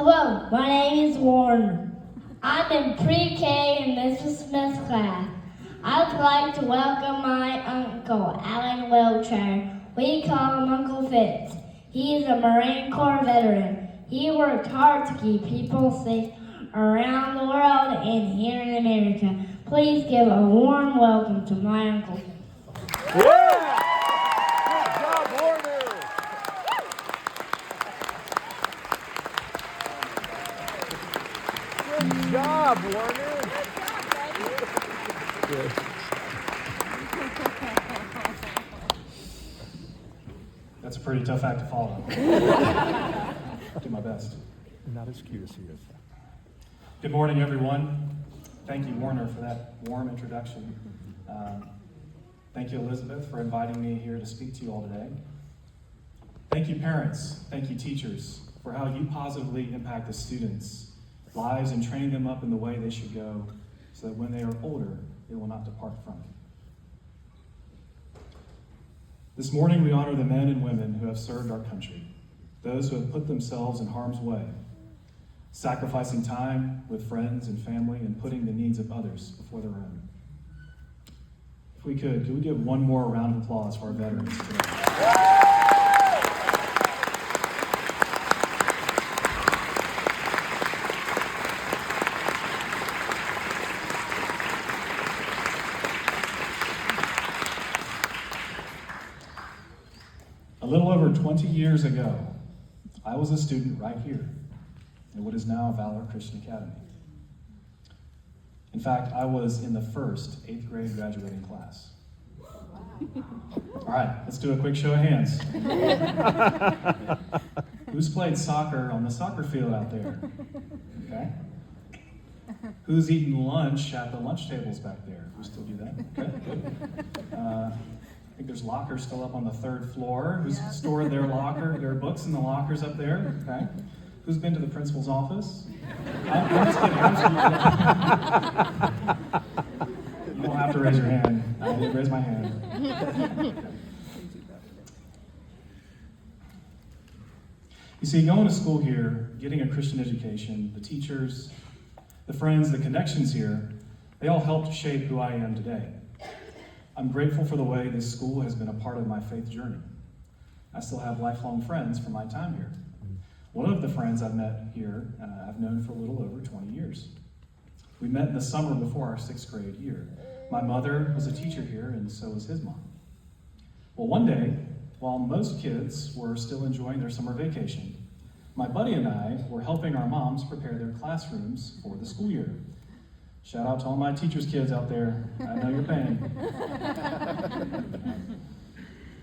Hello, my name is Warner. I'm in pre-K in Mrs. Smith's class. I'd like to welcome my uncle, Allan Wiltshire. We call him Uncle Fitz. He is a Marine Corps veteran. He worked hard to keep people safe around the world and here in America. Please give a warm welcome to my uncle. Yeah! Good job, Warner! Good job, Warner! Good. That's a pretty tough act to follow. I'll do my best. Not as cute as he is. Good morning, everyone. Thank you, Warner, for that warm introduction. Thank you, Elizabeth, for inviting me here to speak to you all today. Thank you, parents. Thank you, teachers, for how you positively impact the students' lives and training them up in the way they should go so that when they are older, they will not depart from it. This morning, we honor the men and women who have served our country, those who have put themselves in harm's way, sacrificing time with friends and family and putting the needs of others before their own. If we could we give one more round of applause for our veterans today? A little over 20 years ago, I was a student right here in what is now Valor Christian Academy. In fact, I was in the first 8th grade graduating class. All right, let's do a quick show of hands. Who's played soccer on the soccer field out there? Okay. Who's eaten lunch at the lunch tables back there? We still do that? Okay, good. I think there's lockers still up on the 3rd floor. Who's stored their books in the lockers up there? Okay. Who's been to the principal's office? I'm just kidding. You don't have to raise your hand. I did raise my hand. You see, going to school here, getting a Christian education, the teachers, the friends, the connections here, they all helped shape who I am today. I'm grateful for the way this school has been a part of my faith journey. I still have lifelong friends from my time here. One of the friends I've met here, I've known for a little over 20 years. We met in the summer before our 6th grade year. My mother was a teacher here, and so was his mom. Well, one day, while most kids were still enjoying their summer vacation, my buddy and I were helping our moms prepare their classrooms for the school year. Shout out to all my teachers' kids out there. I know you're paying.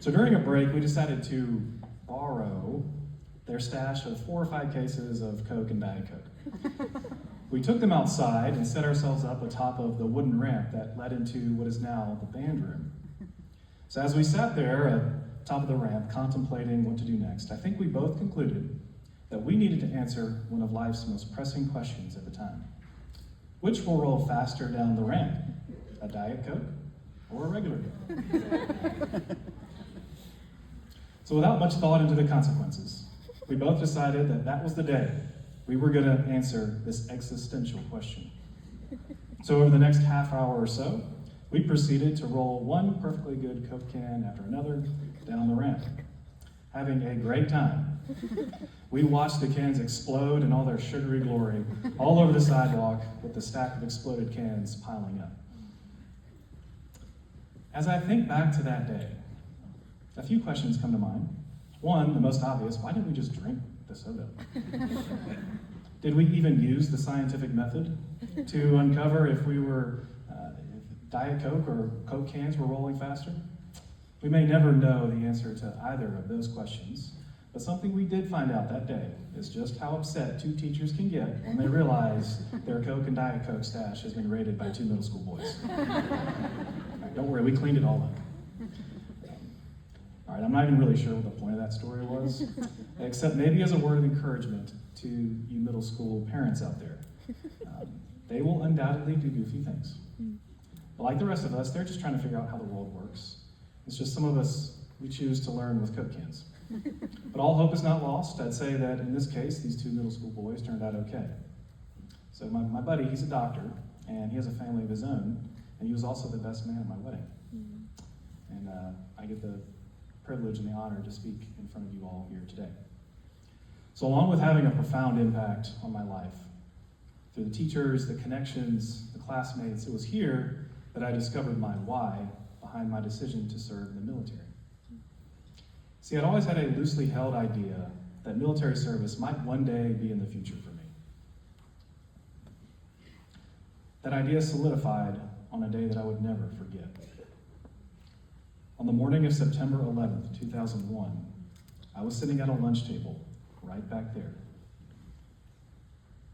So during a break, we decided to borrow their stash of 4 or 5 cases of Coke and Diet Coke. We took them outside and set ourselves up atop of the wooden ramp that led into what is now the band room. So as we sat there at top of the ramp contemplating what to do next, I think we both concluded that we needed to answer one of life's most pressing questions at the time. Which will roll faster down the ramp, a Diet Coke or a regular Coke? So without much thought into the consequences, we both decided that that was the day we were going to answer this existential question. So over the next half hour or so, we proceeded to roll one perfectly good Coke can after another down the ramp, having a great time. We watched the cans explode in all their sugary glory all over the sidewalk with the stack of exploded cans piling up. As I think back to that day, a few questions come to mind. One, the most obvious, why didn't we just drink the soda? Did we even use the scientific method to uncover if if Diet Coke or Coke cans were rolling faster? We may never know the answer to either of those questions, but something we did find out that day is just how upset 2 teachers can get when they realize their Coke and Diet Coke stash has been raided by 2 middle school boys. Right, don't worry, we cleaned it all up. All right, I'm not even really sure what the point of that story was, except maybe as a word of encouragement to you middle school parents out there. They will undoubtedly do goofy things. But like the rest of us, they're just trying to figure out how the world works. It's just some of us, we choose to learn with Coke cans. But all hope is not lost. I'd say that in this case, these two middle school boys turned out okay. So my buddy, he's a doctor, and he has a family of his own, and he was also the best man at my wedding. And I get the privilege and the honor to speak in front of you all here today. So along with having a profound impact on my life, through the teachers, the connections, the classmates, it was here that I discovered my why behind my decision to serve in the military. See, I'd always had a loosely held idea that military service might one day be in the future for me. That idea solidified on a day that I would never forget. On the morning of September 11th, 2001, I was sitting at a lunch table right back there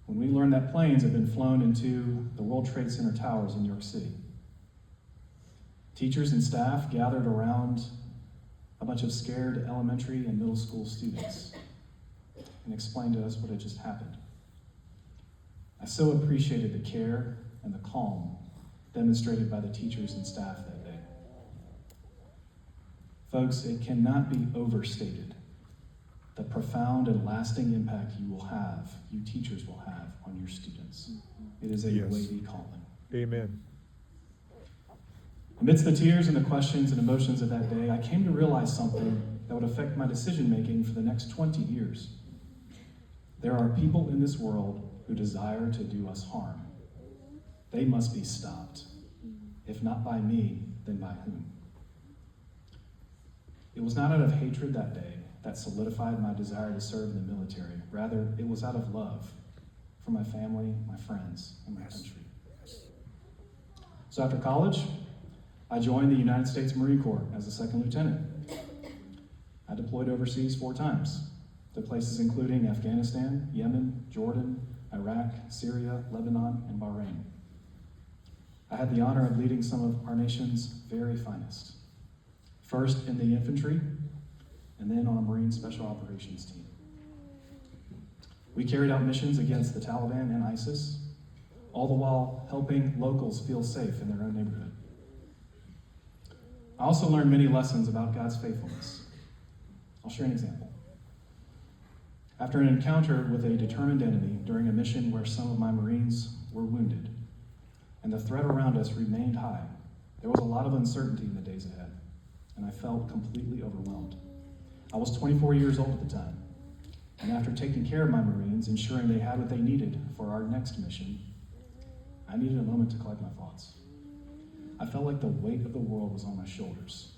when we learned that planes had been flown into the World Trade Center towers in New York City. Teachers and staff gathered around a bunch of scared elementary and middle school students and explained to us what had just happened. I so appreciated the care and the calm demonstrated by the teachers and staff that day. Folks, it cannot be overstated the profound and lasting impact you teachers will have on your students. It is a weighty calling. Amen. Amidst the tears and the questions and emotions of that day, I came to realize something that would affect my decision-making for the next 20 years. There are people in this world who desire to do us harm. They must be stopped. If not by me, then by whom? It was not out of hatred that day that solidified my desire to serve in the military. Rather, it was out of love for my family, my friends, and my country. So after college, I joined the United States Marine Corps as a second lieutenant. I deployed overseas 4 times to places including Afghanistan, Yemen, Jordan, Iraq, Syria, Lebanon, and Bahrain. I had the honor of leading some of our nation's very finest. First in the infantry, and then on a Marine Special Operations team. We carried out missions against the Taliban and ISIS, all the while helping locals feel safe in their own neighborhood. I also learned many lessons about God's faithfulness. I'll share an example. After an encounter with a determined enemy during a mission where some of my Marines were wounded, and the threat around us remained high, there was a lot of uncertainty in the days ahead, and I felt completely overwhelmed. I was 24 years old at the time, and after taking care of my Marines, ensuring they had what they needed for our next mission, I needed a moment to collect my thoughts. I felt like the weight of the world was on my shoulders.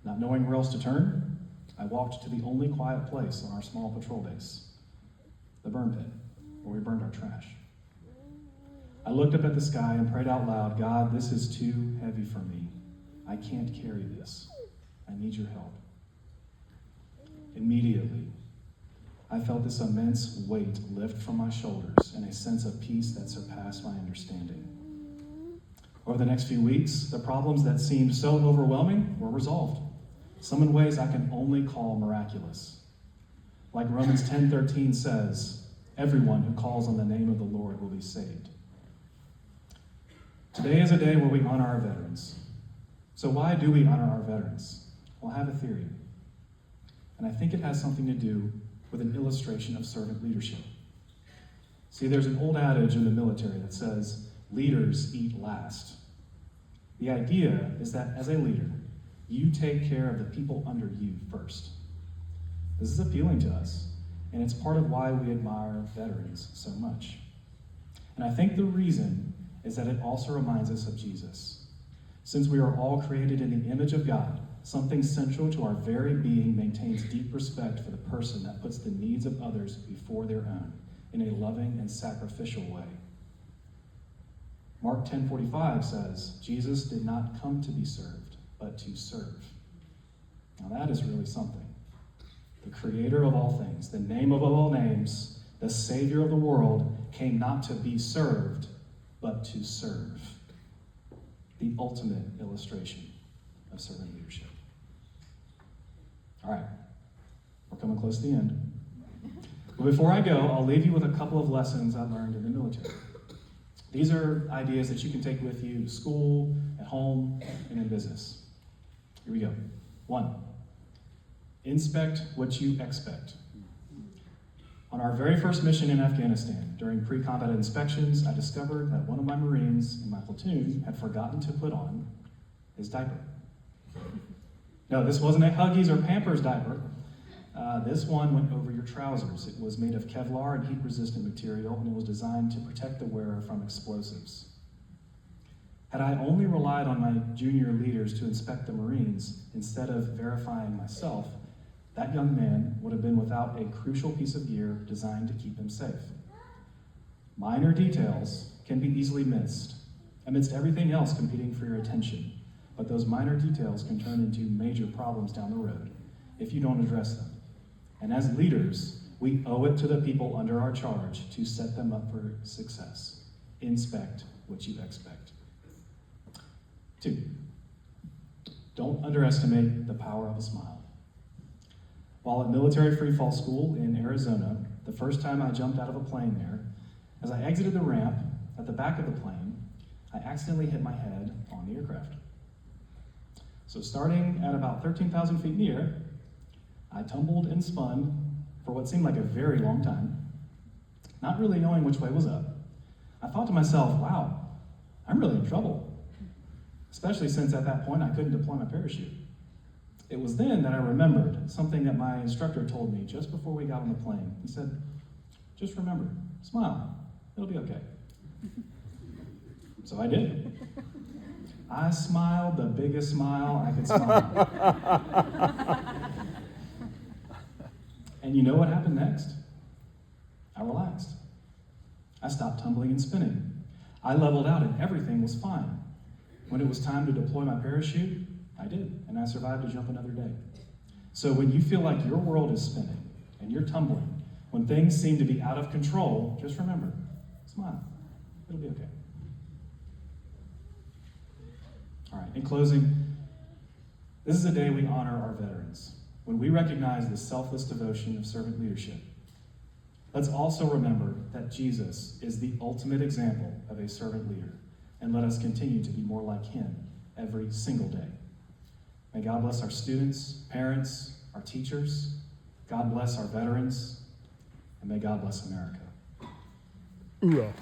Not knowing where else to turn, I walked to the only quiet place on our small patrol base, the burn pit, where we burned our trash. I looked up at the sky and prayed out loud, God, this is too heavy for me. I can't carry this. I need your help. Immediately, I felt this immense weight lift from my shoulders and a sense of peace that surpassed my understanding. Over the next few weeks, the problems that seemed so overwhelming were resolved, some in ways I can only call miraculous. Like Romans 10:13 says, everyone who calls on the name of the Lord will be saved. Today is a day where we honor our veterans. So why do we honor our veterans? Well, I have a theory. And I think it has something to do with an illustration of servant leadership. See, there's an old adage in the military that says, leaders eat last. The idea is that as a leader, you take care of the people under you first. This is appealing to us, and it's part of why we admire veterans so much. And I think the reason is that it also reminds us of Jesus. Since we are all created in the image of God, something central to our very being maintains deep respect for the person that puts the needs of others before their own in a loving and sacrificial way. Mark 10:45 says, Jesus did not come to be served, but to serve. Now that is really something. The creator of all things, the name of all names, the savior of the world, came not to be served, but to serve. The ultimate illustration of servant leadership. All right, we're coming close to the end. But before I go, I'll leave you with a couple of lessons I learned in the military. These are ideas that you can take with you to school, at home, and in business. Here we go. 1, Inspect what you expect. On our very first mission in Afghanistan, during pre-combat inspections, I discovered that one of my Marines in my platoon had forgotten to put on his diaper. No, this wasn't a Huggies or Pampers diaper. This one went over your trousers. It was made of Kevlar and heat-resistant material, and it was designed to protect the wearer from explosives. Had I only relied on my junior leaders to inspect the Marines instead of verifying myself, that young man would have been without a crucial piece of gear designed to keep him safe. Minor details can be easily missed amidst everything else competing for your attention, but those minor details can turn into major problems down the road if you don't address them. And as leaders, we owe it to the people under our charge to set them up for success. Inspect what you expect. 2, don't underestimate the power of a smile. While at military free fall school in Arizona, the first time I jumped out of a plane there, as I exited the ramp at the back of the plane, I accidentally hit my head on the aircraft. So starting at about 13,000 feet in the air, I tumbled and spun for what seemed like a very long time, not really knowing which way was up. I thought to myself, wow, I'm really in trouble, especially since at that point I couldn't deploy my parachute. It was then that I remembered something that my instructor told me just before we got on the plane. He said, just remember, smile, it'll be okay. So I did. I smiled the biggest smile I could smile. And you know what happened next? I relaxed. I stopped tumbling and spinning. I leveled out and everything was fine. When it was time to deploy my parachute, I did, and I survived to jump another day. So when you feel like your world is spinning and you're tumbling, when things seem to be out of control, just remember, smile. It'll be okay. All right, in closing, this is a day we honor our veterans, when we recognize the selfless devotion of servant leadership. Let's also remember that Jesus is the ultimate example of a servant leader, and let us continue to be more like him every single day. May God bless our students, parents, our teachers. God bless our veterans, and may God bless America. Hoorah.